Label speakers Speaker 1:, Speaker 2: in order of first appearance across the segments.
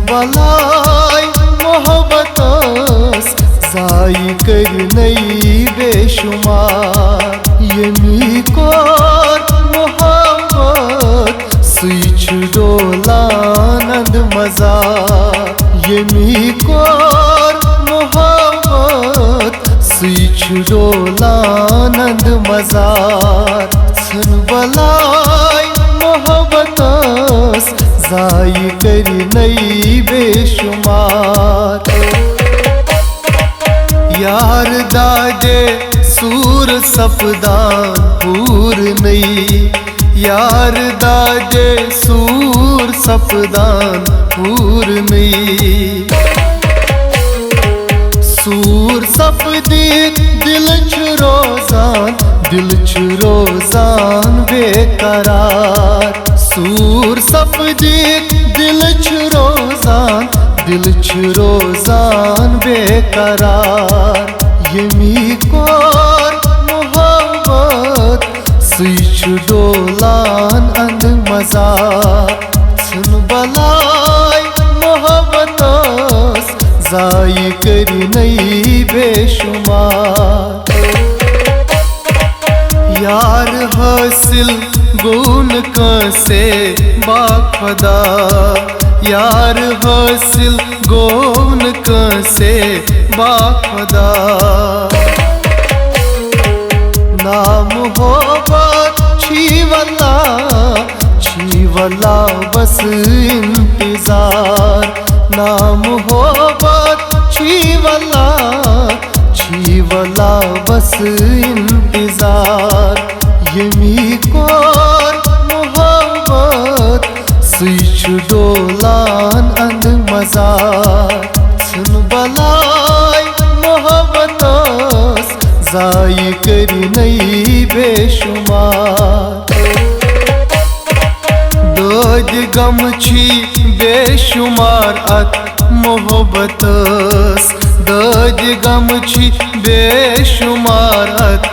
Speaker 1: वलाय मोहब्बतस जाई करनै बेशुमार यमी कोर मोहब्बत सुच डोलानंद मजा यमी कोर मोहब्बत सुच डोलानंद मजार सन वलाय मोहब्बतस जाई करनै बेशुमार यार दादे सूर सपदान पूर नहीं यार दादे सूर सपदान पूर नहीं सूर सपदी दिल च रोजान बेकरार सूर सपदी दिल च रोजान बेकरार यमी कोर मोहब्बत सुच डोलान अंद मजा सुन बलाय मोहब्बतस जाई करनै बेशुमार यार हासिल गुन कसे बाखदा यार हासिल गुन कसे बाखदा ना मोहब्बत छी वल्ला बस इंतजार ना मोहब्बत छी वल्ला बस इंतजार यमी कोर मोहब्बत सुच डोलान अंद मजा सुन बलाय मोहब्बतस जाई करनै बेशुमार दर्द गम छी बेशुमार अत मोहब्बतस दर्द गम छी बेशुमार अत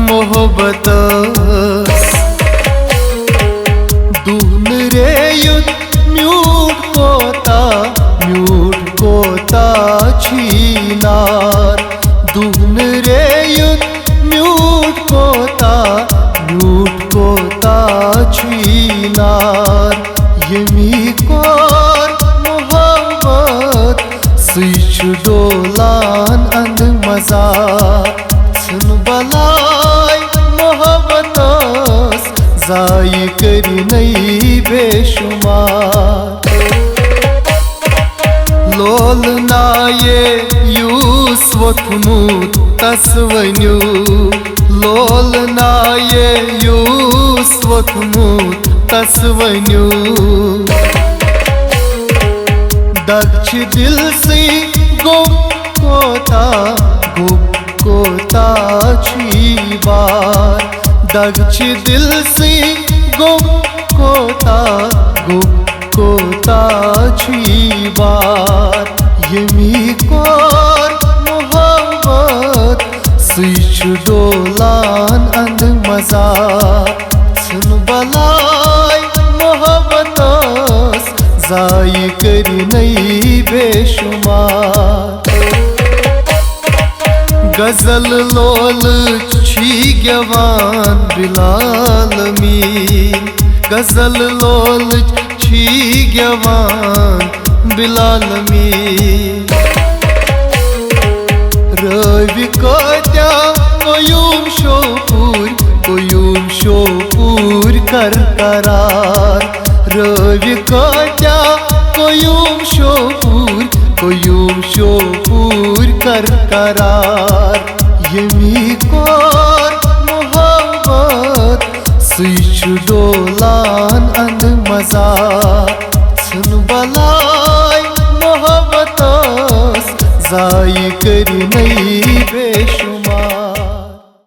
Speaker 1: मोहब्बतस दून रे युत म्यूट कोता छीनार दून रे युत म्यूट कोता छीनार यमी कोर मोहब्बत सुच डोलान अंद मजा सुन बलाय मोहब्बतस जाई करनै बेशुमार लोल नाये यूस वथमुत तस्वन्यू लोल नाये यूस वथमुत तस्वन्यू दक्ष दिल से गुम कोता छी बार दक्ष दिल से गुम कोता छी बार यमी कोर मोहब्बत सुच डोलान अंद मजा सुन बलाय मोहब्बतस जाई करनै बेशुमार गजल लोल छी गवान बिलाल मीन गजल लोल छी गवान बिलाल मीन रवि कत्या कोयुम शोपूर कर करार रवि कत्या कोयुम शोपूर कर करार यमी कोर मोहब्बत सुच डोलान अंद मजा सुन बलाय मोहब्बतस जाई करनै